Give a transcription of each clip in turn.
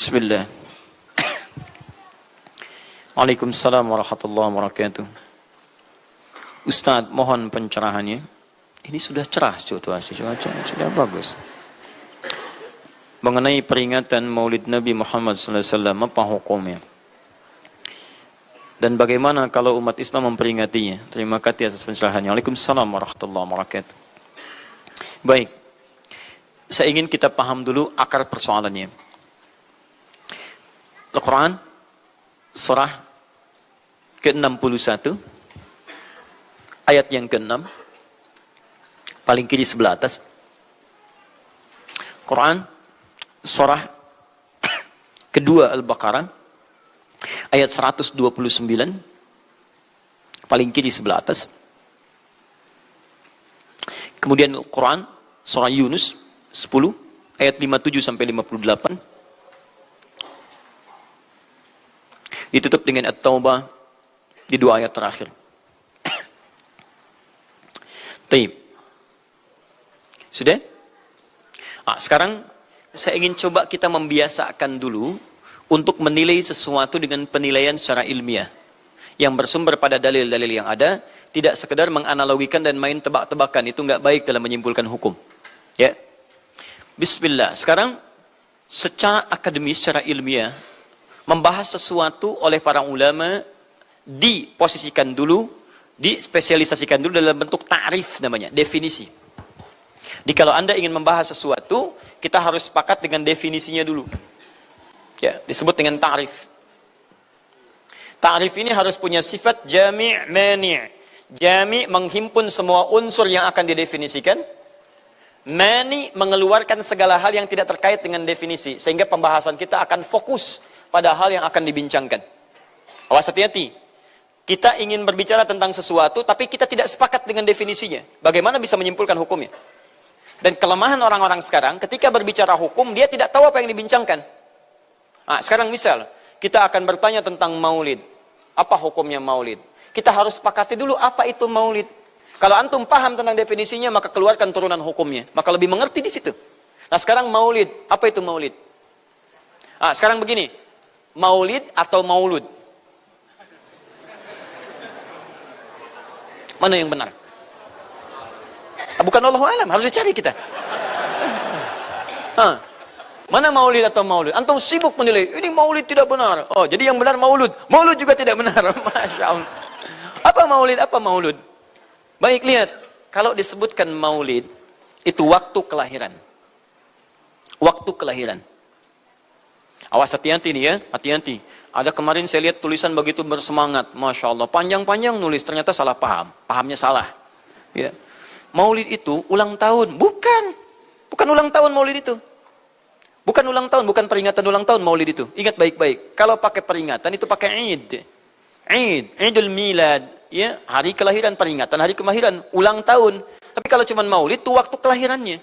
Bismillah. Waalaikumsalam warahmatullahi wabarakatuh. Ustaz, mohon pencerahannya. Ini sudah cerah situasi, sudah bagus. Mengenai peringatan Maulid Nabi Muhammad SAW, apa hukumnya? Dan bagaimana kalau umat Islam memperingatinya? Terima kasih atas pencerahannya. Waalaikumsalam warahmatullahi wabarakatuh. Baik, saya ingin kita paham dulu akar persoalannya. Al-Quran, surah ke-61, ayat yang ke-6, paling kiri sebelah atas. Quran, surah kedua Al-Baqarah, ayat 129, paling kiri sebelah atas. Kemudian Al-Quran, surah Yunus 10, ayat 57 sampai 58. Ditutup dengan At-Taubah di dua ayat terakhir. Taib. Sudah? Sekarang saya ingin coba kita membiasakan dulu untuk menilai sesuatu dengan penilaian secara ilmiah yang bersumber pada dalil-dalil yang ada, tidak sekedar menganalogikan dan main tebak-tebakan. Itu nggak baik dalam menyimpulkan hukum. Ya. Bismillah. Sekarang secara akademis, secara ilmiah, membahas sesuatu oleh para ulama diposisikan dulu, dispesialisasikan dulu dalam bentuk ta'rif namanya, definisi. Jadi kalau Anda ingin membahas sesuatu, kita harus sepakat dengan definisinya dulu. Ya, disebut dengan ta'rif. Ta'rif ini harus punya sifat jami' mani'. Jami' menghimpun semua unsur yang akan didefinisikan. Mani' mengeluarkan segala hal yang tidak terkait dengan definisi, sehingga pembahasan kita akan fokus pada hal yang akan dibincangkan. Awas, hati-hati. Kita ingin berbicara tentang sesuatu, tapi kita tidak sepakat dengan definisinya. Bagaimana bisa menyimpulkan hukumnya? Dan kelemahan orang-orang sekarang, ketika berbicara hukum, dia tidak tahu apa yang dibincangkan. Sekarang misal, kita akan bertanya tentang maulid. Apa hukumnya maulid? Kita harus sepakati dulu apa itu maulid. Kalau antum paham tentang definisinya, maka keluarkan turunan hukumnya. Maka lebih mengerti di situ. Nah sekarang maulid, apa itu maulid? Sekarang begini, maulid atau maulud? Mana yang benar? Bukan Allahu a'lam, harus dicari kita. Mana maulid atau maulud? Antum sibuk menilai, ini maulid tidak benar. Oh, jadi yang benar maulud. Maulud juga tidak benar. Masya Allah. Apa maulid, apa maulud? Baik, lihat. Kalau disebutkan maulid, itu waktu kelahiran. Waktu kelahiran. Awas, hati-hati nih ya, hati-hati. Ada kemarin saya lihat tulisan begitu bersemangat. Masya Allah, panjang-panjang nulis, ternyata salah paham. Pahamnya salah. Ya. Maulid itu ulang tahun. Bukan ulang tahun maulid itu. Bukan ulang tahun, bukan peringatan ulang tahun maulid itu. Ingat baik-baik. Kalau pakai peringatan itu pakai Id. Idul Milad, ya, hari kelahiran, peringatan hari kelahiran, ulang tahun. Tapi kalau cuma maulid itu waktu kelahirannya.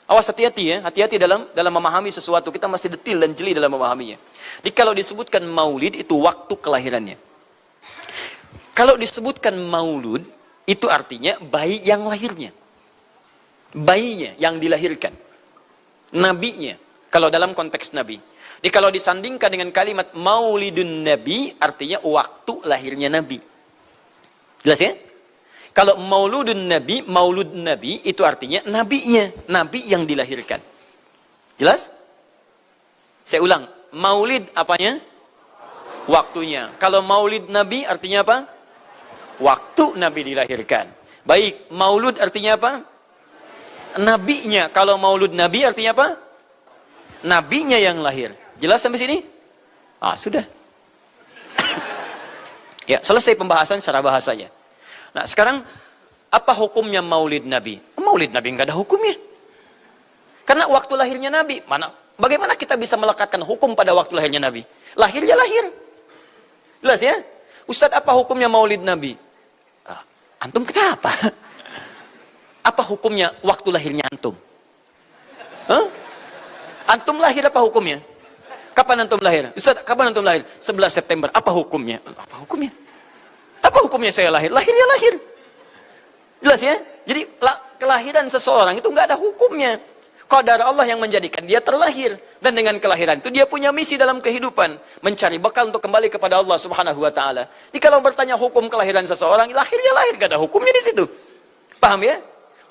Awas, hati-hati ya, hati-hati dalam memahami sesuatu. Kita masih detil dan jeli dalam memahaminya. Jadi kalau disebutkan maulid itu waktu kelahirannya. Kalau disebutkan maulud itu artinya bayi yang lahirnya. Bayinya yang dilahirkan. Nabinya. Kalau dalam konteks Nabi. Jadi kalau disandingkan dengan kalimat maulidun Nabi, artinya waktu lahirnya Nabi. Jelas ya? Kalau maulud Nabi, itu artinya nabinya. Nabi yang dilahirkan. Jelas? Saya ulang. Maulid apanya? Waktunya. Kalau maulid Nabi artinya apa? Waktu Nabi dilahirkan. Baik, maulud artinya apa? Nabinya. Kalau maulud Nabi artinya apa? Nabinya yang lahir. Jelas sampai sini? Sudah. Ya, selesai pembahasan secara bahasanya. Nah, sekarang apa hukumnya maulid Nabi? Maulid Nabi nggak ada hukumnya. Karena waktu lahirnya Nabi. Bagaimana kita bisa melekatkan hukum pada waktu lahirnya Nabi? Lahirnya lahir. Jelas ya? Ustadz, apa hukumnya maulid Nabi? Antum kenapa? Apa hukumnya waktu lahirnya antum? Antum lahir apa hukumnya? Kapan antum lahir? Ustaz, kapan antum lahir? 11 September. Apa hukumnya? Apa hukumnya? Apa hukumnya saya lahir? Lahirnya lahir. Jelas ya? Jadi kelahiran seseorang itu nggak ada hukumnya. Qadar Allah yang menjadikan dia terlahir. Dan dengan kelahiran itu dia punya misi dalam kehidupan. Mencari bekal untuk kembali kepada Allah subhanahu wa ta'ala. Jadi kalau bertanya hukum kelahiran seseorang, lahirnya lahir, gak ada hukumnya di situ. Paham ya?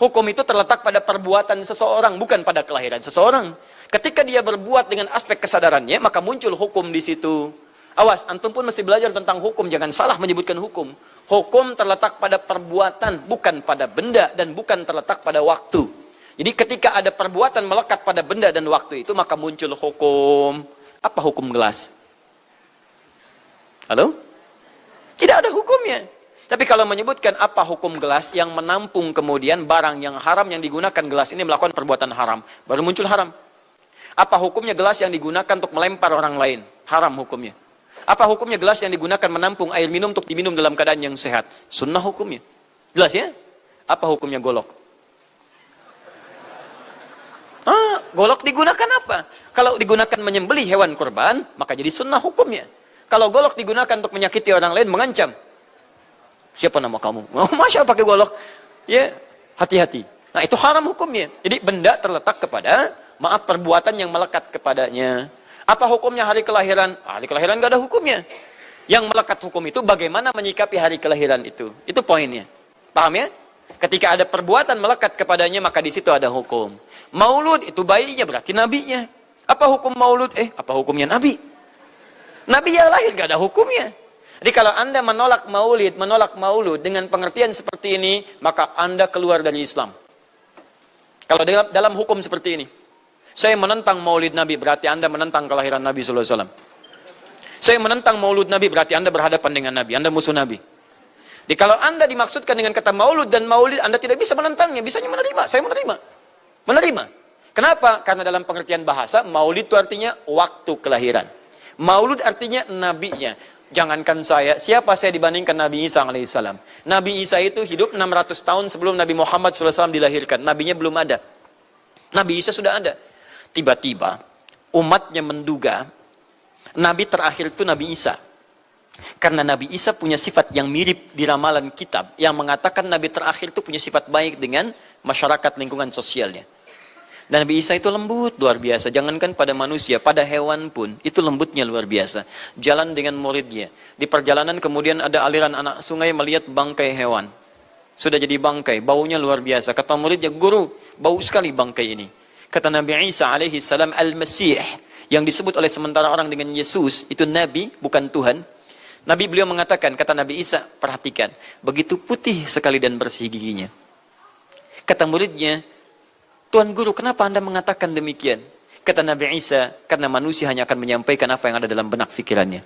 Hukum itu terletak pada perbuatan seseorang, bukan pada kelahiran seseorang. Ketika dia berbuat dengan aspek kesadarannya, maka muncul hukum di situ. Awas, antum pun mesti belajar tentang hukum. Jangan salah menyebutkan hukum. Hukum terletak pada perbuatan, bukan pada benda, dan bukan terletak pada waktu. Jadi ketika ada perbuatan melekat pada benda dan waktu itu, maka muncul hukum. Apa hukum gelas? Halo? Tidak ada hukumnya. Tapi kalau menyebutkan apa hukum gelas yang menampung kemudian barang yang haram yang digunakan gelas ini melakukan perbuatan haram, baru muncul haram. Apa hukumnya gelas yang digunakan untuk melempar orang lain? Haram hukumnya. Apa hukumnya gelas yang digunakan menampung air minum untuk diminum dalam keadaan yang sehat? Sunnah hukumnya. Jelas ya? Apa hukumnya golok? Golok digunakan apa? Kalau digunakan menyembelih hewan kurban, maka jadi sunnah hukumnya. Kalau golok digunakan untuk menyakiti orang lain, mengancam. Siapa nama kamu? Oh, masya pakai golok. Ya, hati-hati. Nah, itu haram hukumnya. Jadi benda terletak kepada, maaf, perbuatan yang melekat kepadanya. Apa hukumnya hari kelahiran? Hari kelahiran gak ada hukumnya. Yang melekat hukum itu bagaimana menyikapi hari kelahiran itu. Itu poinnya. Paham ya? Ketika ada perbuatan melekat kepadanya, maka di situ ada hukum. Maulud itu bayinya, berarti nabinya. Apa hukum maulud? Apa hukumnya nabi? Nabi yang lahir gak ada hukumnya. Jadi kalau Anda menolak maulud dengan pengertian seperti ini, maka Anda keluar dari Islam. Kalau dalam hukum seperti ini, saya menentang maulid Nabi, berarti Anda menentang kelahiran Nabi SAW. Saya menentang maulud Nabi, berarti Anda berhadapan dengan Nabi, Anda musuh Nabi. Jadi kalau Anda dimaksudkan dengan kata maulud dan maulid, Anda tidak bisa menentangnya, bisanya menerima. Saya menerima. Kenapa? Karena dalam pengertian bahasa, maulid itu artinya waktu kelahiran. Maulud artinya nabinya. Jangankan saya, siapa saya dibandingkan Nabi Isa alaihissalam? Nabi Isa itu hidup 600 tahun sebelum Nabi Muhammad SAW dilahirkan. Nabinya belum ada. Nabi Isa sudah ada. Tiba-tiba, umatnya menduga, Nabi terakhir itu Nabi Isa. Karena Nabi Isa punya sifat yang mirip di ramalan kitab, yang mengatakan Nabi terakhir itu punya sifat baik dengan masyarakat lingkungan sosialnya. Dan Nabi Isa itu lembut luar biasa, jangankan pada manusia, pada hewan pun itu lembutnya luar biasa. Jalan dengan muridnya, di perjalanan kemudian ada aliran anak sungai melihat bangkai hewan, sudah jadi bangkai, baunya luar biasa. Kata muridnya, guru, bau sekali bangkai ini. Kata Nabi Isa alaihi salam, Al-Masih, yang disebut oleh sementara orang dengan Yesus, itu Nabi bukan Tuhan. Nabi beliau mengatakan, kata Nabi Isa, perhatikan, begitu putih sekali dan bersih giginya. Kata muridnya, Tuan Guru, kenapa Anda mengatakan demikian? Kata Nabi Isa, karena manusia hanya akan menyampaikan apa yang ada dalam benak pikirannya.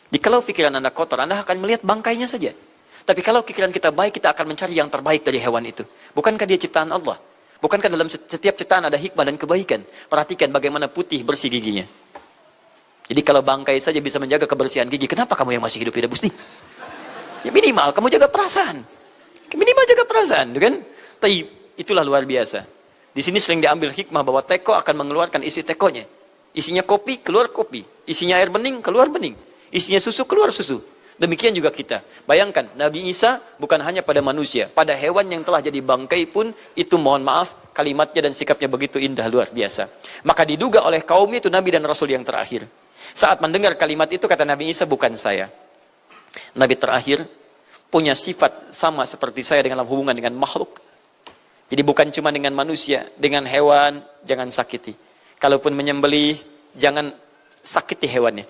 Jadi kalau pikiran Anda kotor, Anda akan melihat bangkainya saja. Tapi kalau pikiran kita baik, kita akan mencari yang terbaik dari hewan itu. Bukankah dia ciptaan Allah? Bukankah dalam setiap ciptaan ada hikmah dan kebaikan? Perhatikan bagaimana putih bersih giginya. Jadi kalau bangkai saja bisa menjaga kebersihan gigi, kenapa kamu yang masih hidup tidak mesti? Ya minimal kamu jaga perasaan. Minimal jaga perasaan, kan? Tapi itulah luar biasa. Di sini sering diambil hikmah bahwa teko akan mengeluarkan isi tekonya. Isinya kopi, keluar kopi. Isinya air bening, keluar bening. Isinya susu, keluar susu. Demikian juga kita. Bayangkan, Nabi Isa bukan hanya pada manusia. Pada hewan yang telah jadi bangkai pun, itu mohon maaf, kalimatnya dan sikapnya begitu indah, luar biasa. Maka diduga oleh kaumnya itu Nabi dan Rasul yang terakhir. Saat mendengar kalimat itu, kata Nabi Isa, bukan saya. Nabi terakhir punya sifat sama seperti saya dengan hubungan dengan makhluk. Jadi bukan cuma dengan manusia, dengan hewan, jangan sakiti. Kalaupun menyembelih, jangan sakiti hewannya.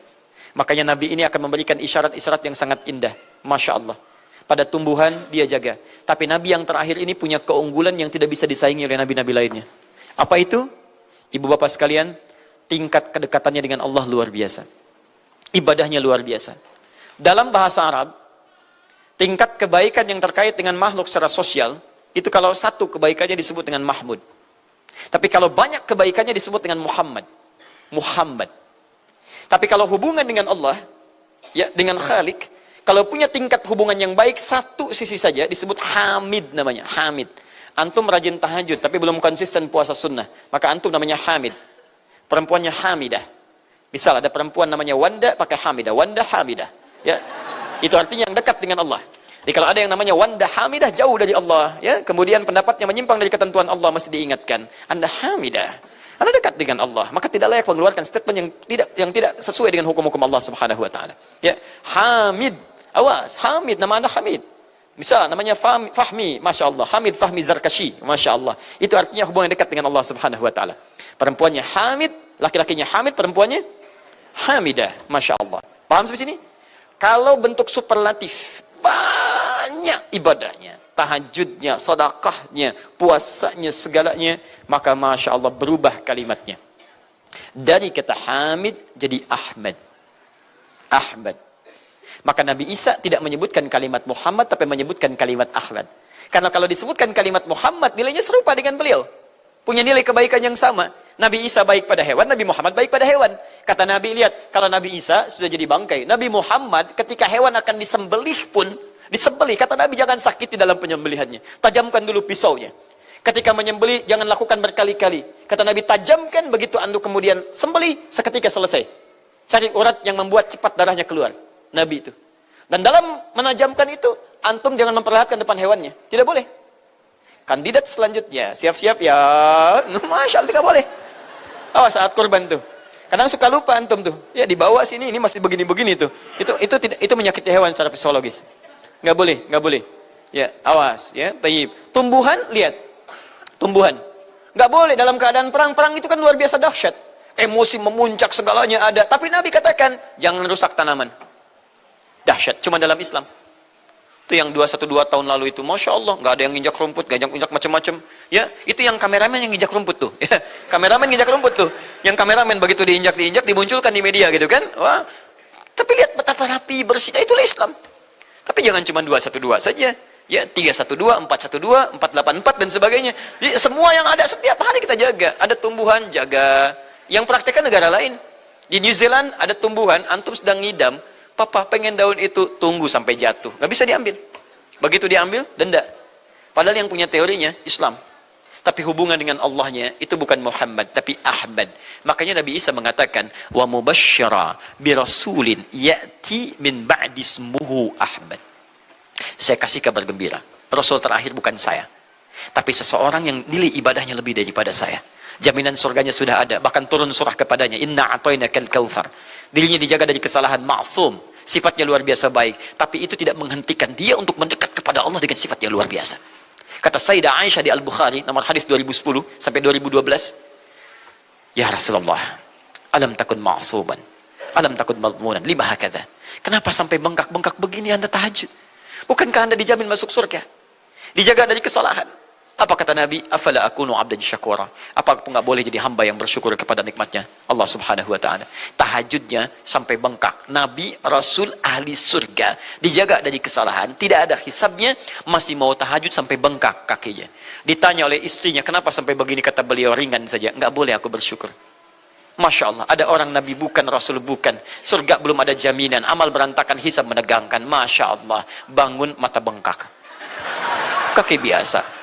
Makanya Nabi ini akan memberikan isyarat-isyarat yang sangat indah. Masya Allah. Pada tumbuhan, dia jaga. Tapi Nabi yang terakhir ini punya keunggulan yang tidak bisa disaingi oleh Nabi-Nabi lainnya. Apa itu? Ibu bapak sekalian, tingkat kedekatannya dengan Allah luar biasa. Ibadahnya luar biasa. Dalam bahasa Arab, tingkat kebaikan yang terkait dengan makhluk secara sosial, itu kalau satu kebaikannya disebut dengan Mahmud. Tapi kalau banyak kebaikannya disebut dengan Muhammad. Tapi kalau hubungan dengan Allah, ya dengan Khalik, kalau punya tingkat hubungan yang baik, satu sisi saja disebut Hamid namanya. Hamid. Antum rajin tahajud, tapi belum konsisten puasa sunnah. Maka antum namanya Hamid. Perempuannya Hamidah. Misal ada perempuan namanya Wanda, pakai Hamidah. Wanda Hamidah. Ya. Itu artinya yang dekat dengan Allah. Jadi kalau ada yang namanya Wanda Hamidah, jauh dari Allah, ya, kemudian pendapatnya menyimpang dari ketentuan Allah, mesti diingatkan, Anda Hamidah, Anda dekat dengan Allah, maka tidak layak mengeluarkan statement yang tidak sesuai dengan hukum-hukum Allah Subhanahu wa taala. Ya, Hamid, awas, Hamid, nama Anda Hamid. Misal namanya Fahmi, Masya Allah, Hamid Fahmi Zarkashi, Masya Allah. Itu artinya hubungan dekat dengan Allah Subhanahu wa taala. Perempuannya Hamid, laki-lakinya Hamid, perempuannya Hamidah, Masya Allah. Paham sampai sini? Kalau bentuk superlatif, banyak ibadahnya, tahajudnya, sedekahnya, puasanya, segalanya, maka Masya Allah berubah kalimatnya. Dari kata Hamid jadi Ahmad. Ahmad. Maka Nabi Isa tidak menyebutkan kalimat Muhammad, tapi menyebutkan kalimat Ahmad. Karena kalau disebutkan kalimat Muhammad, nilainya serupa dengan beliau. Punya nilai kebaikan yang sama. Nabi Isa baik pada hewan, Nabi Muhammad baik pada hewan. Kata Nabi, lihat, kalau Nabi Isa sudah jadi bangkai, Nabi Muhammad ketika hewan akan disembelih pun, disembelih, kata Nabi jangan sakiti dalam penyembelihannya. Tajamkan dulu pisaunya. Ketika menyembelih, jangan lakukan berkali-kali. Kata Nabi, tajamkan, begitu andu kemudian sembelih, seketika selesai. Cari urat yang membuat cepat darahnya keluar. Nabi itu. Dan dalam menajamkan itu, antum jangan memperlihatkan depan hewannya. Tidak boleh. Kandidat selanjutnya, siap-siap ya. Masya Allah, tidak boleh. Awas saat kurban tuh. Kadang suka lupa antum tuh. Ya dibawa sini, ini masih begini-begini tuh. Itu menyakiti hewan secara fisiologis. Nggak boleh, nggak boleh. Ya, awas ya. Tayyib. Tumbuhan, lihat. Tumbuhan. Nggak boleh dalam keadaan perang. Perang itu kan luar biasa dahsyat. Emosi memuncak, segalanya ada. Tapi Nabi katakan, jangan rusak tanaman. Dahsyat, cuma dalam Islam. Itu yang 212 tahun lalu itu, Masya Allah, nggak ada yang nginjak rumput, nggak injak macam-macam. Ya, itu yang kameramen yang nginjak rumput tuh. Ya, kameramen nginjak rumput tuh. Yang kameramen begitu diinjak, dimunculkan di media gitu kan. Wah, tapi lihat betapa rapi, bersihnya, itulah Islam. Tapi jangan cuma 212 saja. Ya, 312, 412, 484 dan sebagainya. Jadi, semua yang ada setiap hari kita jaga. Ada tumbuhan, jaga. Yang praktekkan negara lain. Di New Zealand ada tumbuhan, antum sedang ngidam, papa pengen daun itu, tunggu sampai jatuh. Nggak bisa diambil. Begitu diambil, denda. Padahal yang punya teorinya Islam. Tapi hubungan dengan Allahnya itu bukan Muhammad, tapi Ahmad. Makanya Nabi Isa mengatakan, wa mubasysyara bi rasulin ya'ti min ba'di ismuhu Ahmad. Saya kasih kabar gembira. Rasul terakhir bukan saya. Tapi seseorang yang nilai ibadahnya lebih daripada saya. Jaminan surganya sudah ada. Bahkan turun surah kepadanya. Inna a'tainakal kautsar. Dirinya dijaga dari kesalahan, maksum. Sifatnya luar biasa baik. Tapi itu tidak menghentikan dia untuk mendekat kepada Allah dengan sifat yang luar biasa. Kata Sayyidah Aisyah di Al-Bukhari, nomor hadis 2010 sampai 2012. Ya Rasulullah, alam takun ma'suman. Alam takun madmunan. Lima hakadha. Kenapa sampai bengkak-bengkak begini Anda tahajud? Bukankah Anda dijamin masuk surga? Dijaga dari kesalahan. Apa kata Nabi? Afala akunu abdan syakura. Apa aku nggak boleh jadi hamba yang bersyukur kepada nikmatnya Allah Subhanahu wa taala. Tahajudnya sampai bengkak. Nabi, Rasul, ahli surga, dijaga dari kesalahan, tidak ada hisabnya, masih mau tahajud sampai bengkak kakinya. Ditanya oleh istrinya, kenapa sampai begini? Kata beliau, ringan saja. Nggak boleh aku bersyukur. Masya Allah, ada orang Nabi bukan, Rasul bukan. Surga belum ada jaminan, amal berantakan, hisab menegangkan. Masya Allah, bangun mata bengkak. Kaki biasa.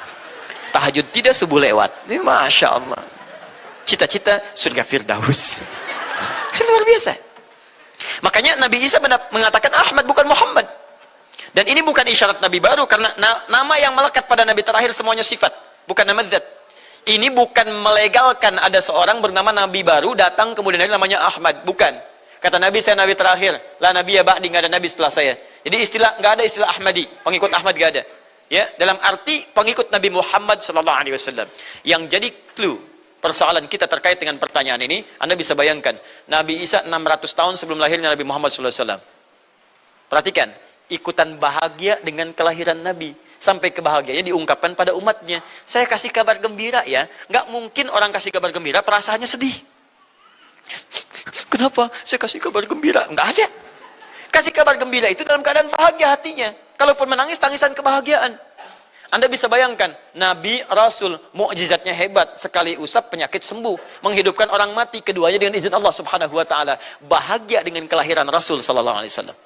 Tahajud tidak subuh lewat. Ini Masya Allah. Cita-cita surga Firdaus. Luar biasa. Makanya Nabi Isa mengatakan Ahmad bukan Muhammad. Dan ini bukan isyarat Nabi baru. Karena nama yang melekat pada Nabi terakhir semuanya sifat. Bukan nama zat. Ini bukan melegalkan ada seorang bernama Nabi baru datang kemudian namanya Ahmad. Bukan. Kata Nabi, saya Nabi terakhir. La Nabi ya ba'di, nggak ada Nabi setelah saya. Jadi nggak ada istilah Ahmadi. Pengikut Ahmad nggak ada. Ya, dalam arti pengikut Nabi Muhammad sallallahu alaihi wasallam. Yang jadi clue persoalan kita terkait dengan pertanyaan ini, Anda bisa bayangkan, Nabi Isa 600 tahun sebelum lahirnya Nabi Muhammad sallallahu alaihi wasallam. Perhatikan, ikutan bahagia dengan kelahiran Nabi. Sampai kebahagiaannya diungkapkan pada umatnya. Saya kasih kabar gembira ya. Nggak mungkin orang kasih kabar gembira perasaannya sedih. Kenapa saya kasih kabar gembira? Nggak ada. Kasih kabar gembira itu dalam keadaan bahagia hatinya. Kalaupun menangis, tangisan kebahagiaan. Anda bisa bayangkan, Nabi, Rasul, mukjizatnya hebat. Sekali usap, penyakit sembuh. Menghidupkan orang mati, keduanya dengan izin Allah Subhanahu wa ta'ala. Bahagia dengan kelahiran Rasul sallallahu alaihi wasallam.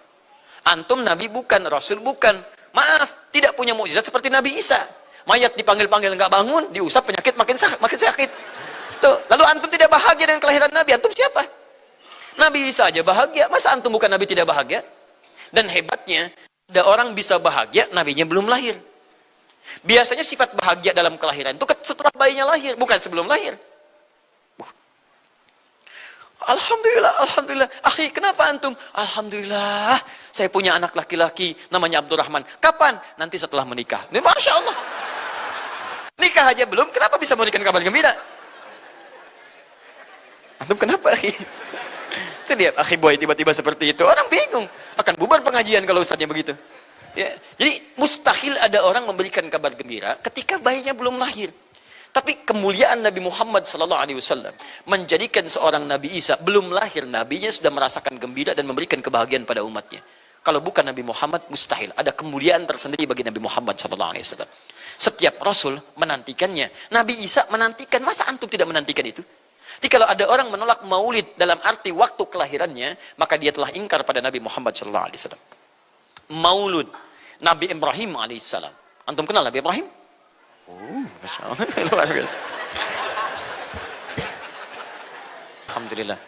Antum Nabi bukan, Rasul bukan. Maaf, tidak punya mukjizat seperti Nabi Isa. Mayat dipanggil-panggil nggak bangun, diusap penyakit makin sakit. Tuh, lalu antum tidak bahagia dengan kelahiran Nabi, antum siapa? Nabi Isa aja bahagia, masa antum bukan Nabi tidak bahagia? Dan hebatnya, Ada orang bisa bahagia, nabinya belum lahir. Biasanya sifat bahagia dalam kelahiran itu setelah bayinya lahir, bukan sebelum lahir. Alhamdulillah, alhamdulillah. Akhi, kenapa antum? Alhamdulillah, saya punya anak laki-laki, namanya Abdurrahman. Kapan? Nanti setelah menikah. Ini Masya Allah. Nikah aja belum, kenapa bisa memberikan kabar gembira? Antum kenapa, akhi? Itu lihat, akhi boy tiba-tiba seperti itu. Orang bingung. Akan bubar pengajian kalau ustadznya begitu. Ya. Jadi, mustahil ada orang memberikan kabar gembira ketika bayinya belum lahir. Tapi kemuliaan Nabi Muhammad SAW menjadikan seorang Nabi Isa belum lahir, nabinya sudah merasakan gembira dan memberikan kebahagiaan pada umatnya. Kalau bukan Nabi Muhammad, mustahil. Ada kemuliaan tersendiri bagi Nabi Muhammad SAW. Setiap Rasul menantikannya. Nabi Isa menantikan. Masa antum tidak menantikan itu? Jadi kalau ada orang menolak maulid dalam arti waktu kelahirannya, maka dia telah ingkar pada Nabi Muhammad SAW. Maulud Nabi Ibrahim AS. Antum kenal Nabi Ibrahim? Oh, Masya Allah. Luar biasa. Alhamdulillah.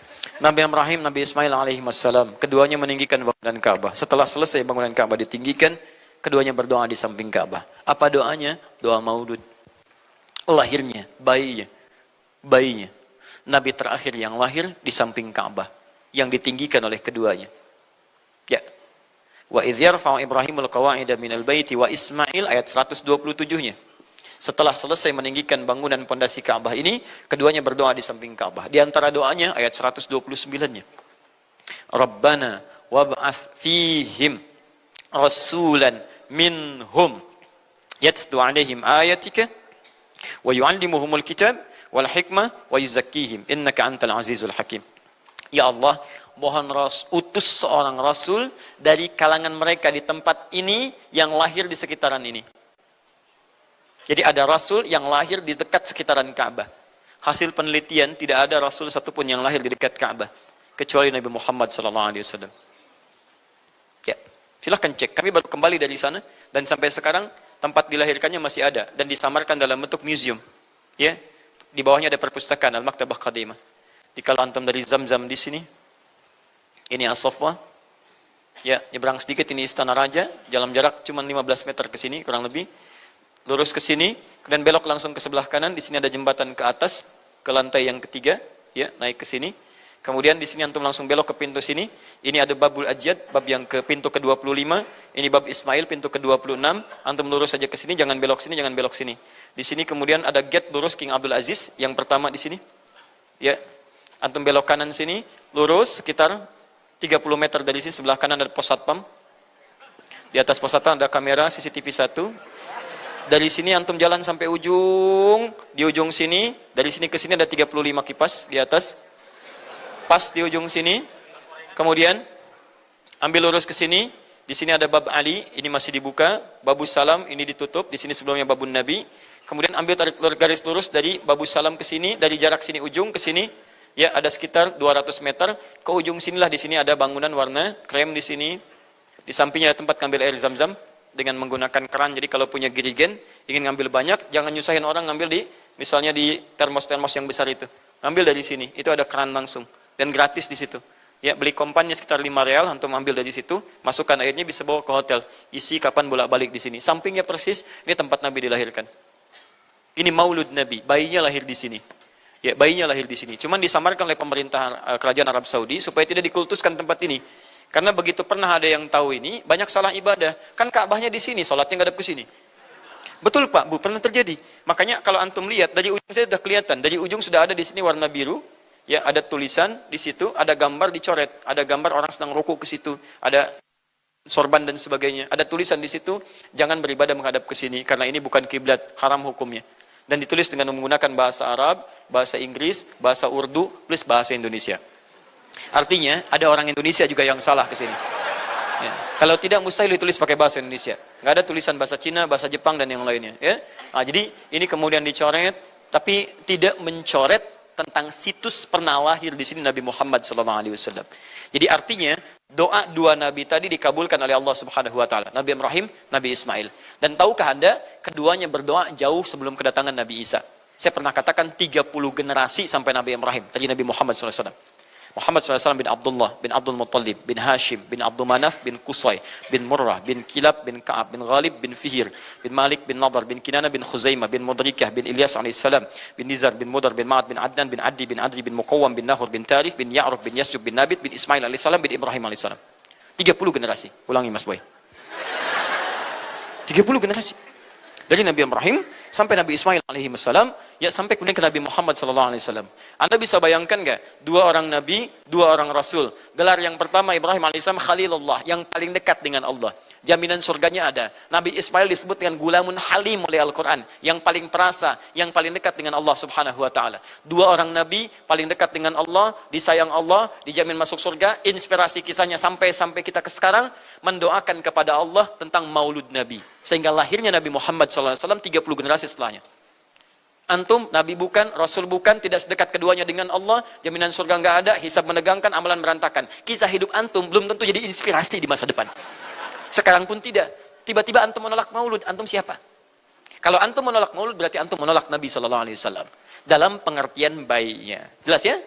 Nabi Ibrahim, Nabi Ismail alaihissalam, keduanya meninggikan bangunan Ka'bah. Setelah selesai bangunan Ka'bah ditinggikan, keduanya berdoa di samping Ka'bah. Apa doanya? Doa maulud. Lahirnya, bayinya. Nabi terakhir yang lahir di samping Ka'bah, yang ditinggikan oleh keduanya. Ya. Wa idh yarfa'u Ibrahimul qawa'ida minal baiti wa Ismail, ayat 127-nya. Setelah selesai meninggikan bangunan pondasi Ka'bah ini, keduanya berdoa di samping Ka'bah. Di antara doanya ayat 129-nya. Rabbana wab'ath fihim rasulan minhum yatlu 'alaihim ayatika wa yu'allimuhumul kitab wal hikmah wa yuzakkihim innaka antal azizul hakim. Ya Allah, mohon utus seorang rasul dari kalangan mereka di tempat ini yang lahir di sekitaran ini. Jadi ada rasul yang lahir di dekat sekitaran Ka'bah. Hasil penelitian, tidak ada rasul satupun yang lahir di dekat Ka'bah kecuali Nabi Muhammad SAW. Ya, silahkan cek. Kami baru kembali dari sana dan sampai sekarang tempat dilahirkannya masih ada dan disamarkan dalam bentuk museum. Ya, di bawahnya ada perpustakaan Al-Maktabah Qadimah. Di kalau antum dari Zamzam di sini, ini As-Saffah. Ya, nyebrang sedikit ini Istana Raja, dalam jarak cuma 15 meter ke sini kurang lebih. Lurus ke sini, kemudian belok langsung ke sebelah kanan. Di sini ada jembatan ke atas, ke lantai yang ketiga, ya, naik ke sini. Kemudian di sini antum langsung belok ke pintu sini. Ini ada Babul Ajyad, bab yang ke pintu ke-25. Ini bab Ismail, pintu ke-26. Antum lurus saja ke sini, jangan belok sini, jangan belok sini. Di sini kemudian ada gate lurus King Abdul Aziz, yang pertama di sini. Ya, antum belok kanan sini, lurus sekitar 30 meter dari sini, sebelah kanan ada pos satpam. Di atas pos satpam ada kamera CCTV 1. Dari sini antum jalan sampai ujung, di ujung sini, dari sini ke sini ada 35 kipas di atas. Pas di ujung sini. Kemudian ambil lurus ke sini, di sini ada bab Ali, ini masih dibuka, babus salam ini ditutup, di sini sebelumnya babun Nabi. Kemudian ambil tarik garis lurus dari babus salam ke sini, dari jarak sini ujung ke sini, ya ada sekitar 200 meter. Ke ujung sinilah, di sini ada bangunan warna krem di sini. Di sampingnya ada tempat ngambil air Zam-Zam dengan menggunakan keran. Jadi kalau punya girigen, ingin ngambil banyak, jangan nyusahin orang ngambil di, misalnya di termos-termos yang besar itu. Ngambil dari sini, itu ada keran langsung. Dan gratis di situ. Ya, beli kompannya sekitar 5 real, antum ambil dari situ, masukkan airnya, bisa bawa ke hotel. Isi kapan bolak-balik di sini. Sampingnya persis, ini tempat Nabi dilahirkan. Ini maulud Nabi, bayinya lahir di sini. Ya, bayinya lahir di sini. Cuman disamarkan oleh pemerintah kerajaan Arab Saudi supaya tidak dikultuskan tempat ini. Karena begitu pernah ada yang tahu ini, banyak salah ibadah. Kan Ka'bahnya di sini, sholatnya ngadep ke sini. Betul Pak, Bu, pernah terjadi. Makanya kalau antum lihat, dari ujung saya sudah kelihatan. Dari ujung sudah ada di sini warna biru. Ya, ada tulisan di situ, ada gambar dicoret. Ada gambar orang sedang rukuk ke situ. Ada sorban dan sebagainya. Ada tulisan di situ, jangan beribadah menghadap ke sini. Karena ini bukan kiblat, haram hukumnya. Dan ditulis dengan menggunakan bahasa Arab, bahasa Inggris, bahasa Urdu, plus bahasa Indonesia. Artinya, ada orang Indonesia juga yang salah ke sini. Ya. Kalau tidak, mustahil ditulis pakai bahasa Indonesia. Nggak ada tulisan bahasa Cina, bahasa Jepang, dan yang lainnya. Ya. Nah, jadi, ini kemudian dicoret, tapi tidak mencoret tentang situs pernah lahir di sini Nabi Muhammad SAW. Jadi artinya, doa dua Nabi tadi dikabulkan oleh Allah Subhanahu Wa Taala. Nabi Ibrahim, Nabi Ismail. Dan tahukah Anda, keduanya berdoa jauh sebelum kedatangan Nabi Isa. Saya pernah katakan 30 generasi sampai Nabi Ibrahim, dari Nabi Muhammad SAW. Muhammad SAW bin Abdullah, bin Abdul Muttalib, bin Hashim, bin Abdul Manaf, bin Qusay, bin Murrah, bin Kilab, bin Ka'ab, bin Ghalib, bin Fihir, bin Malik, bin Nadar, bin Kinana, bin Khuzaimah, bin Mudrikah, bin Ilyas alaihissalam, bin Nizar, bin Mudar, bin Ma'ad, bin Adnan, bin Addi, bin Adri, bin Muqawwam, bin Nahur, bin Tarif, bin Ya'ruf, bin Yasjub, bin Nabit, bin Ismail alaihissalam, bin Ibrahim alaihissalam. 30 generasi. Ulangi Mas Boy. 30 generasi. Dari Nabi Ibrahim sampai Nabi Ismail alaihi wassalam, ya sampai kemudian ke Nabi Muhammad sallallahu alaihi wasallam. Anda bisa bayangkan enggak? 2 orang nabi, 2 orang rasul. Gelar yang pertama Ibrahim alaihissalam Khalilullah, yang paling dekat dengan Allah. Jaminan surganya ada. Nabi Ismail disebut dengan gulamun halim oleh Al-Quran, yang paling perasa, yang paling dekat dengan Allah subhanahu wa ta'ala. 2 orang nabi, paling dekat dengan Allah, disayang Allah, dijamin masuk surga. Inspirasi kisahnya sampai kita ke sekarang, mendoakan kepada Allah tentang maulud Nabi. Sehingga lahirnya Nabi Muhammad SAW 30 generasi setelahnya. Antum, Nabi bukan, Rasul bukan, tidak sedekat keduanya dengan Allah, jaminan surga nggak ada, hisab menegangkan, amalan berantakan. Kisah hidup antum belum tentu jadi inspirasi di masa depan. Sekarang pun tidak. Tiba-tiba antum menolak maulud, antum siapa? Kalau antum menolak maulud, berarti antum menolak Nabi SAW. Dalam pengertian baiknya. Jelas ya?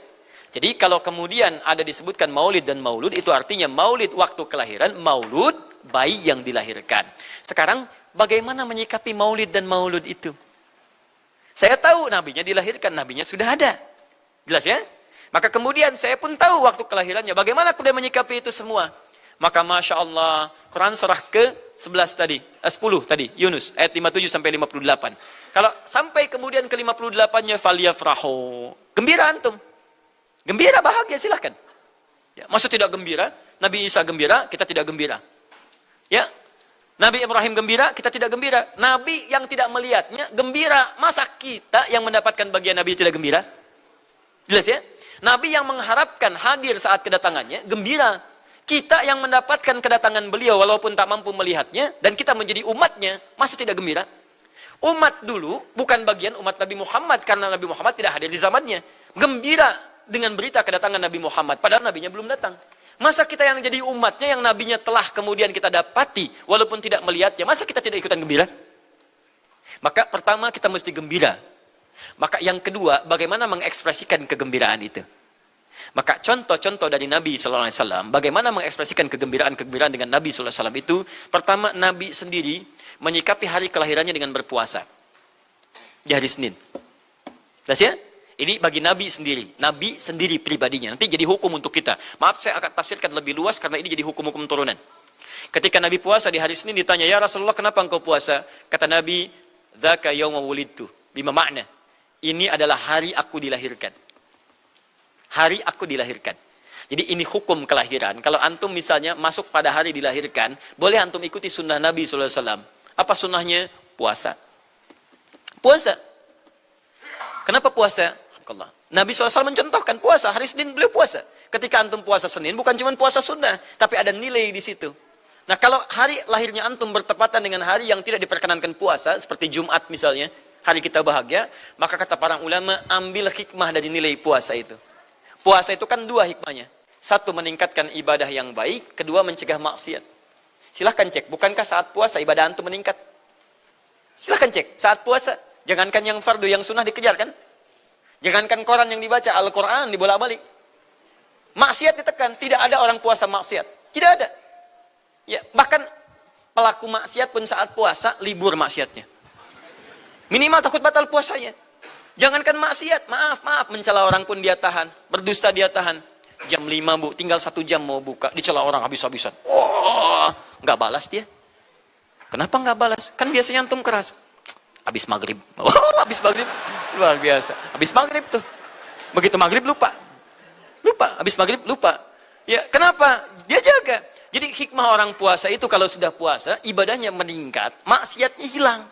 Jadi kalau kemudian ada disebutkan maulid dan maulud, itu artinya maulid waktu kelahiran, maulud bayi yang dilahirkan. Sekarang, bagaimana menyikapi maulid dan maulud itu? Saya tahu nabinya dilahirkan, nabinya sudah ada. Jelas ya? Maka kemudian saya pun tahu waktu kelahirannya. Bagaimana kemudian menyikapi itu semua? Maka Masya Allah, Quran surah ke-11 tadi, 10 tadi, Yunus, ayat 57 sampai 58. Kalau sampai kemudian ke 58-nya, falyafrahu. Gembira antum. Gembira, bahagia, silahkan. Ya, maksud tidak gembira, Nabi Isa gembira, kita tidak gembira. Ya, Nabi Ibrahim gembira, kita tidak gembira. Nabi yang tidak melihatnya, gembira. Masa kita yang mendapatkan bagian Nabi tidak gembira? Jelas ya? Nabi yang mengharapkan hadir saat kedatangannya, gembira. Kita yang mendapatkan kedatangan beliau walaupun tak mampu melihatnya, dan kita menjadi umatnya, masa tidak gembira? Umat dulu bukan bagian umat Nabi Muhammad, karena Nabi Muhammad tidak hadir di zamannya. Gembira dengan berita kedatangan Nabi Muhammad, padahal nabinya belum datang. Masa kita yang jadi umatnya, yang nabinya telah kemudian kita dapati walaupun tidak melihatnya, masa kita tidak ikutan gembira? Maka pertama kita mesti gembira. Maka yang kedua, bagaimana mengekspresikan kegembiraan itu? Maka contoh-contoh dari Nabi SAW, bagaimana mengekspresikan kegembiraan-kegembiraan dengan Nabi SAW itu, pertama Nabi sendiri menyikapi hari kelahirannya dengan berpuasa. Di hari Senin. Jelas ya? Ini bagi Nabi sendiri pribadinya. Nanti jadi hukum untuk kita. Maaf, saya akan tafsirkan lebih luas karena ini jadi hukum-hukum turunan. Ketika Nabi puasa di hari Senin ditanya, ya Rasulullah kenapa engkau puasa? Kata Nabi, dzaka yauma wulidtu. Bima makna? Ini adalah hari aku dilahirkan. Hari aku dilahirkan. Jadi ini hukum kelahiran. Kalau antum misalnya masuk pada hari dilahirkan, boleh antum ikuti sunnah Nabi SAW. Apa sunnahnya? Puasa. Puasa. Kenapa puasa? Nabi SAW mencontohkan puasa. Hari Senin beliau puasa. Ketika antum puasa Senin, bukan cuma puasa sunnah, tapi ada nilai di situ. Nah, kalau hari lahirnya antum bertepatan dengan hari yang tidak diperkenankan puasa, seperti Jumat misalnya, hari kita bahagia, maka kata para ulama, ambil hikmah dari nilai puasa itu. Puasa itu kan 2 hikmahnya. 1, meningkatkan ibadah yang baik. 2, mencegah maksiat. Silahkan cek. Bukankah saat puasa ibadah antum meningkat? Silahkan cek. Saat puasa. Jangankan yang fardu, yang sunnah dikejar kan? Jangankan Quran yang dibaca, Al-Quran dibolak-balik. Maksiat ditekan. Tidak ada orang puasa maksiat. Tidak ada. Ya, bahkan pelaku maksiat pun saat puasa, libur maksiatnya. Minimal takut batal puasanya. Jangankan maksiat, maaf, mencela orang pun dia tahan, berdusta dia tahan. Jam 5 bu, tinggal 1 jam mau buka, dicela orang habis-habisan. Oh, nggak balas dia. Kenapa nggak balas? Kan biasanya antum keras. Habis maghrib, habis maghrib, luar biasa. Habis maghrib tuh, begitu maghrib lupa, habis maghrib lupa. Ya, kenapa? Dia jaga. Jadi hikmah orang puasa itu kalau sudah puasa, ibadahnya meningkat, maksiatnya hilang.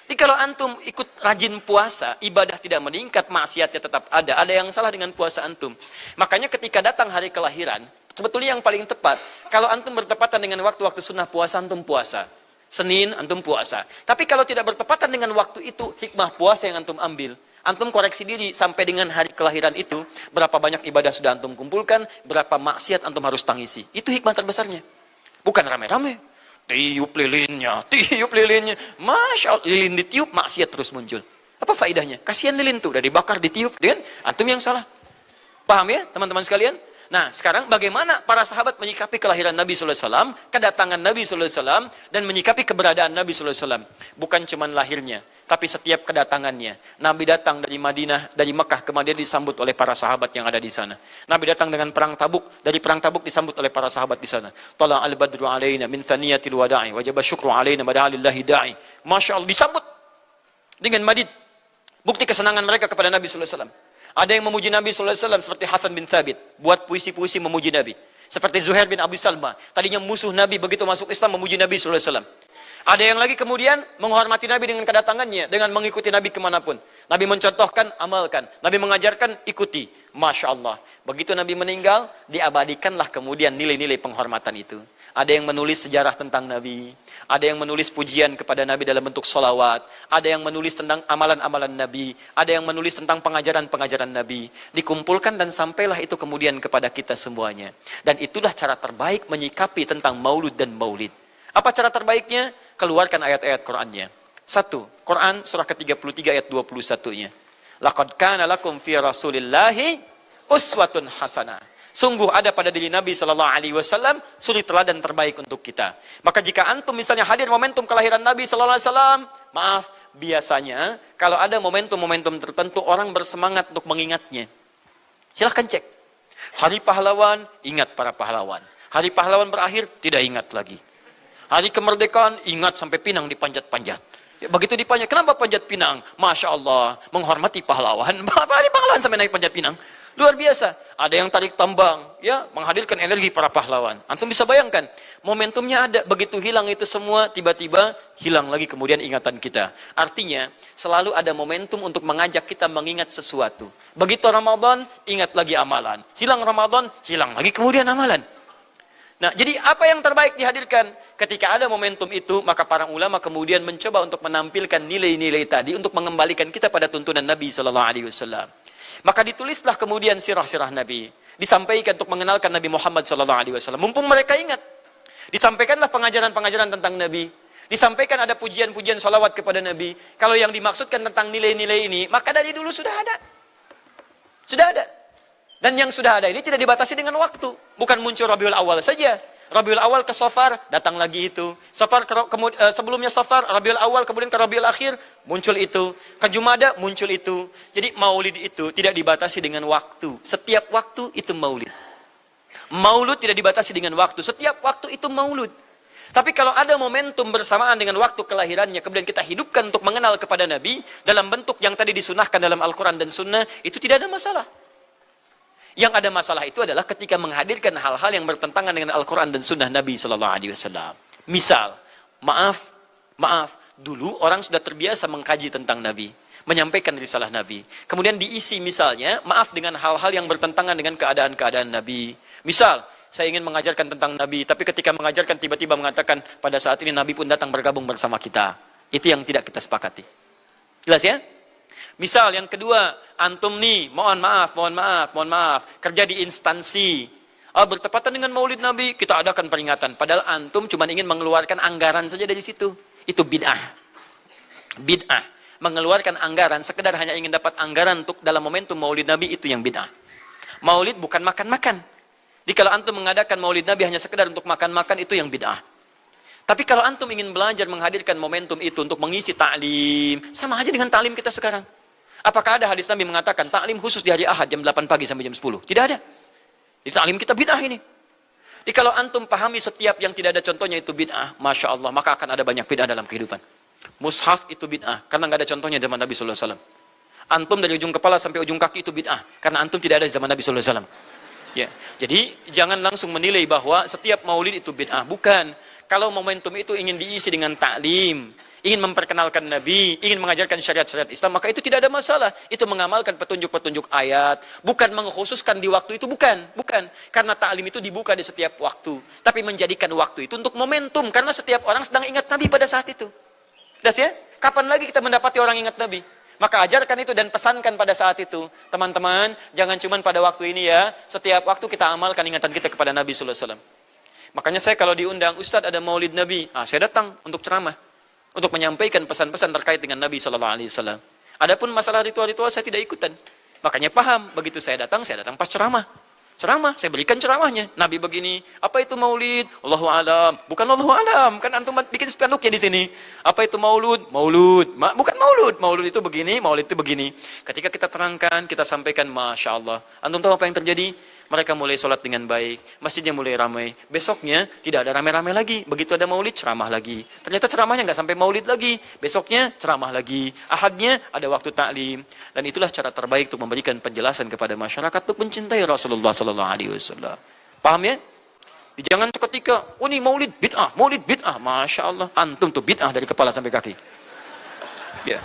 Jadi kalau antum ikut rajin puasa, ibadah tidak meningkat, maksiatnya tetap ada. Ada yang salah dengan puasa antum. Makanya ketika datang hari kelahiran, sebetulnya yang paling tepat, kalau antum bertepatan dengan waktu-waktu sunnah puasa, antum puasa. Senin, antum puasa. Tapi kalau tidak bertepatan dengan waktu itu, hikmah puasa yang antum ambil. Antum koreksi diri sampai dengan hari kelahiran itu, berapa banyak ibadah sudah antum kumpulkan, berapa maksiat antum harus tangisi. Itu hikmah terbesarnya. Bukan rame-rame. Tiup lilinnya. Masya Allah, lilin ditiup, maksiat terus muncul. Apa faedahnya? Kasihan lilin tuh, udah dibakar, ditiup. Dengan antum yang salah. Paham ya, teman-teman sekalian? Nah, sekarang bagaimana para sahabat menyikapi kelahiran Nabi sallallahu alaihi wasallam, kedatangan Nabi sallallahu alaihi wasallam, dan menyikapi keberadaan Nabi sallallahu alaihi wasallam. Bukan cuma lahirnya, tapi setiap kedatangannya. Nabi datang dari Madinah, dari Mekah ke Madinah disambut oleh para sahabat yang ada di sana. Nabi datang dengan perang Tabuk, dari perang Tabuk disambut oleh para sahabat di sana. Tala al-badru alaina min thaniyatil wada'i, wajaba syukru alaina madhalillahi da'i. Masya Allah, disambut dengan madid. Bukti kesenangan mereka kepada Nabi sallallahu alaihi wasallam. Ada yang memuji Nabi sallallahu alaihi wasallam seperti Hasan bin Thabit, buat puisi-puisi memuji Nabi. Seperti Zuhair bin Abi Salma, tadinya musuh Nabi, begitu masuk Islam memuji Nabi sallallahu alaihi wasallam. Ada yang lagi kemudian menghormati Nabi dengan kedatangannya, dengan mengikuti Nabi kemanapun. Nabi mencontohkan, amalkan. Nabi mengajarkan, ikuti. Masya Allah. Begitu Nabi meninggal, diabadikanlah kemudian nilai-nilai penghormatan itu. Ada yang menulis sejarah tentang Nabi. Ada yang menulis pujian kepada Nabi dalam bentuk sholawat. Ada yang menulis tentang amalan-amalan Nabi. Ada yang menulis tentang pengajaran-pengajaran Nabi. Dikumpulkan dan sampailah itu kemudian kepada kita semuanya. Dan itulah cara terbaik menyikapi tentang maulud dan maulid. Apa cara terbaiknya? Keluarkan ayat-ayat Qur'annya. 1. Quran surah ke-33 ayat 21-nya. Laqad kana lakum fi Rasulillahi uswatun hasanah. Sungguh ada pada diri Nabi sallallahu alaihi wasallam suri teladan terbaik untuk kita. Maka jika antum misalnya hadir momentum kelahiran Nabi sallallahu alaihi wasallam, maaf, biasanya kalau ada momentum-momentum tertentu orang bersemangat untuk mengingatnya. Silahkan cek. Hari pahlawan, ingat para pahlawan. Hari pahlawan berakhir, tidak ingat lagi. Hari kemerdekaan, ingat sampai pinang dipanjat-panjat. Ya, begitu dipanjat, kenapa panjat pinang? Masya Allah, menghormati pahlawan. Hari pahlawan sampai naik panjat pinang. Luar biasa. Ada yang tarik tambang, ya, menghadirkan energi para pahlawan. Antum bisa bayangkan, momentumnya ada. Begitu hilang itu semua, tiba-tiba hilang lagi kemudian ingatan kita. Artinya, selalu ada momentum untuk mengajak kita mengingat sesuatu. Begitu Ramadan, ingat lagi amalan. Hilang Ramadan, hilang lagi kemudian amalan. Nah, jadi apa yang terbaik dihadirkan? Ketika ada momentum itu, maka para ulama kemudian mencoba untuk menampilkan nilai-nilai tadi untuk mengembalikan kita pada tuntunan Nabi sallallahu alaihi wasallam. Maka ditulislah kemudian sirah-sirah Nabi, disampaikan untuk mengenalkan Nabi Muhammad sallallahu alaihi wasallam. Mumpung mereka ingat, disampaikanlah pengajaran-pengajaran tentang Nabi, disampaikan ada pujian-pujian salawat kepada Nabi. Kalau yang dimaksudkan tentang nilai-nilai ini, maka dari dulu sudah ada. Sudah ada. Dan yang sudah ada ini tidak dibatasi dengan waktu. Bukan muncul Rabiul Awal saja. Rabiul Awal ke Safar, datang lagi itu. Safar sebelumnya Safar, Rabiul Awal, kemudian ke Rabiul Akhir, muncul itu. Ke Jumada, muncul itu. Jadi maulid itu tidak dibatasi dengan waktu. Setiap waktu itu maulid. Maulud tidak dibatasi dengan waktu. Setiap waktu itu maulud. Tapi kalau ada momentum bersamaan dengan waktu kelahirannya, kemudian kita hidupkan untuk mengenal kepada Nabi, dalam bentuk yang tadi disunahkan dalam Al-Quran dan Sunnah, itu tidak ada masalah. Yang ada masalah itu adalah ketika menghadirkan hal-hal yang bertentangan dengan Al-Quran dan Sunnah Nabi Sallallahu Alaihi Wasallam. Misal, maaf, dulu orang sudah terbiasa mengkaji tentang Nabi, menyampaikan risalah Nabi. Kemudian diisi misalnya, maaf, dengan hal-hal yang bertentangan dengan keadaan-keadaan Nabi. Misal, saya ingin mengajarkan tentang Nabi, tapi ketika mengajarkan tiba-tiba mengatakan, pada saat ini Nabi pun datang bergabung bersama kita. Itu yang tidak kita sepakati. Jelas ya? Misal yang kedua, antum nih, mohon maaf, kerja di instansi. Bertepatan dengan Maulid Nabi, kita adakan peringatan. Padahal antum cuma ingin mengeluarkan anggaran saja dari situ. Itu bid'ah. Bid'ah. Mengeluarkan anggaran, sekedar hanya ingin dapat anggaran untuk dalam momentum Maulid Nabi, itu yang bid'ah. Maulid bukan makan-makan. Jadi kalau antum mengadakan Maulid Nabi hanya sekedar untuk makan-makan, itu yang bid'ah. Tapi kalau antum ingin belajar menghadirkan momentum itu untuk mengisi ta'lim, sama aja dengan ta'lim kita sekarang. Apakah ada hadis Nabi mengatakan taklim khusus di hari Ahad jam 8 pagi sampai jam 10? Tidak ada. Jadi taklim kita bid'ah ini. Jadi kalau antum pahami setiap yang tidak ada contohnya itu bid'ah, Masya Allah, maka akan ada banyak bid'ah dalam kehidupan. Mushaf itu bid'ah, karena nggak ada contohnya zaman Nabi Sallallahu Alaihi Wasallam. Antum dari ujung kepala sampai ujung kaki itu bid'ah, karena antum tidak ada di zaman Nabi Sallallahu Alaihi Wasallam. Ya, jadi jangan langsung menilai bahwa setiap maulid itu bid'ah. Bukan. Kalau momentum itu ingin diisi dengan taklim, ingin memperkenalkan Nabi, ingin mengajarkan syariat-syariat Islam, maka itu tidak ada masalah. Itu mengamalkan petunjuk-petunjuk ayat, bukan mengkhususkan di waktu itu, bukan. Karena taklim itu dibuka di setiap waktu, tapi menjadikan waktu itu untuk momentum, karena setiap orang sedang ingat Nabi pada saat itu. Jelas ya? Kapan lagi kita mendapati orang ingat Nabi? Maka ajarkan itu dan pesankan pada saat itu. Teman-teman, jangan cuma pada waktu ini ya, setiap waktu kita amalkan ingatan kita kepada Nabi Sallallahu Alaihi Wasallam. Makanya saya kalau diundang, Ustadz ada Maulid Nabi, saya datang untuk ceramah, untuk menyampaikan pesan-pesan terkait dengan Nabi Sallallahu Alaihi Wasallam. Adapun masalah ritual-ritual saya tidak ikutan. Makanya paham, begitu saya datang pas ceramah. Ceramah, saya berikan ceramahnya. Nabi begini, apa itu maulid? Allahu alam. Bukan Allahu alam, kan antum bikin spanduknya di sini. Apa itu maulud? Maulud. Bukan maulud. Maulud itu begini, maulid itu begini. Ketika kita terangkan, kita sampaikan, Masya Allah. Antum tahu apa yang terjadi? Mereka mulai sholat dengan baik, masjidnya mulai ramai. Besoknya tidak ada ramai-ramai lagi. Begitu ada maulid, ceramah lagi. Ternyata ceramahnya nggak sampai maulid lagi. Besoknya ceramah lagi. Ahadnya ada waktu taklim. Dan itulah cara terbaik untuk memberikan penjelasan kepada masyarakat untuk mencintai Rasulullah SAW. Paham ya? Jangan seketika, oh ini maulid bid'ah, Masya Allah. Antum tuh bid'ah dari kepala sampai kaki. Ya.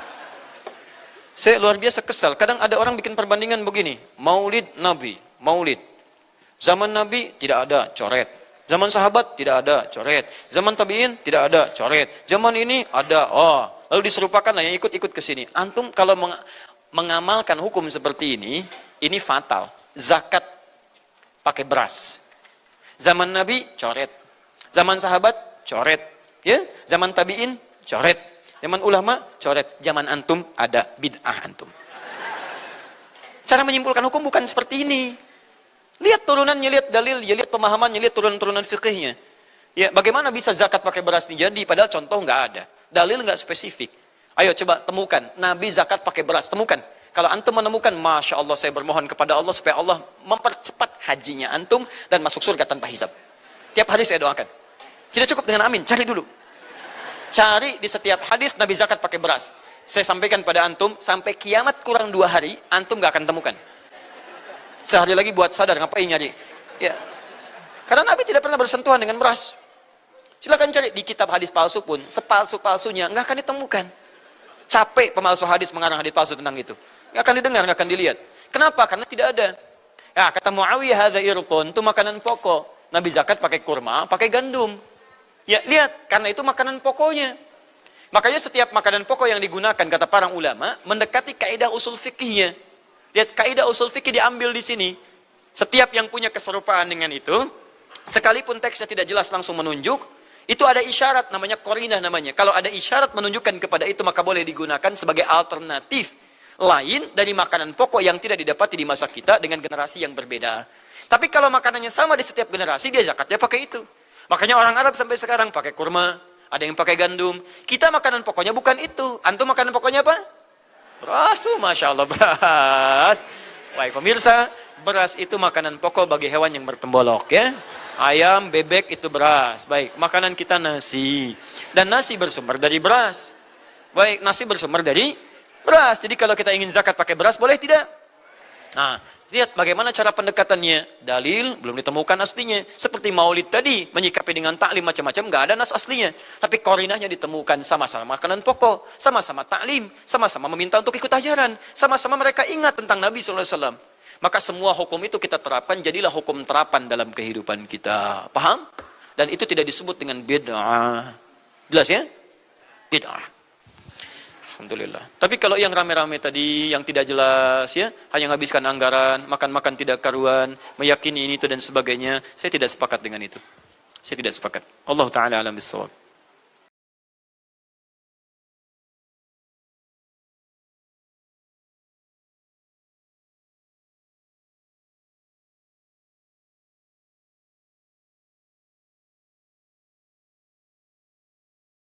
Saya luar biasa kesal. Kadang ada orang bikin perbandingan begini. Maulid Nabi, maulid. Zaman Nabi tidak ada coret. Zaman sahabat tidak ada coret. Zaman tabi'in tidak ada coret. Zaman ini ada. Oh, lalu diserupakan yang ikut-ikut ke sini. Antum kalau mengamalkan hukum seperti ini fatal. Zakat pakai beras. Zaman Nabi coret. Zaman sahabat coret. Ya, zaman tabi'in coret. Zaman ulama coret. Zaman antum ada bid'ah antum. Cara menyimpulkan hukum bukan seperti ini. Lihat turunannya, lihat dalilnya, lihat pemahamannya, lihat turunan-turunan fikihnya. Ya, bagaimana bisa zakat pakai beras ini jadi? Padahal contoh nggak ada. Dalil nggak spesifik. Ayo coba temukan. Nabi zakat pakai beras, temukan. Kalau antum menemukan, Masya Allah, saya bermohon kepada Allah supaya Allah mempercepat hajinya antum dan masuk surga tanpa hisab. Tiap hari saya doakan. Tidak cukup dengan amin, cari dulu. Cari di setiap hadis Nabi zakat pakai beras. Saya sampaikan pada antum, sampai kiamat kurang 2 hari, antum nggak akan temukan. Sehari lagi buat sadar, ngapain nyari? Ya. Karena Nabi tidak pernah bersentuhan dengan beras. Silakan cari di kitab hadis palsu pun, sepalsu-palsunya nggak akan ditemukan. Capek pemalsu hadis mengarang hadis palsu tentang itu. Nggak akan didengar, nggak akan dilihat. Kenapa? Karena tidak ada. Ya, kata Muawiyah, hadza irqun, itu makanan pokok. Nabi zakat pakai kurma, pakai gandum. Ya, lihat, karena itu makanan pokoknya. Makanya setiap makanan pokok yang digunakan, kata para ulama, mendekati kaidah usul fikihnya. Lihat, kaidah usul fikih diambil di sini. Setiap yang punya keserupaan dengan itu, sekalipun teksnya tidak jelas langsung menunjuk, itu ada isyarat, namanya qarinah namanya. Kalau ada isyarat menunjukkan kepada itu, maka boleh digunakan sebagai alternatif lain dari makanan pokok yang tidak didapati di masa kita dengan generasi yang berbeda. Tapi kalau makanannya sama di setiap generasi, dia zakatnya pakai itu. Makanya orang Arab sampai sekarang pakai kurma, ada yang pakai gandum. Kita makanan pokoknya bukan itu. Antum makanan pokoknya apa? Beras, Masya Allah, beras. Baik pemirsa, beras itu makanan pokok bagi hewan yang bertembolok ya. Ayam, bebek itu beras. Baik, makanan kita nasi. Dan nasi bersumber dari beras. Baik, nasi bersumber dari beras. Jadi kalau kita ingin zakat pakai beras, boleh tidak? Nah, lihat bagaimana cara pendekatannya. Dalil belum ditemukan aslinya. Seperti maulid tadi, menyikapi dengan taklim macam-macam, nggak ada nas aslinya. Tapi qarinahnya ditemukan, sama-sama makanan pokok, sama-sama taklim, sama-sama meminta untuk ikut ajaran, sama-sama mereka ingat tentang Nabi SAW. Maka semua hukum itu kita terapkan, jadilah hukum terapan dalam kehidupan kita. Paham? Dan itu tidak disebut dengan bid'ah. Jelas ya? Bid'ah. Alhamdulillah. Tapi kalau yang rame-rame tadi, yang tidak jelas ya, hanya menghabiskan anggaran, makan-makan tidak karuan, meyakini ini itu dan sebagainya, saya tidak sepakat dengan itu. Saya tidak sepakat. Allah Ta'ala alam bisawab.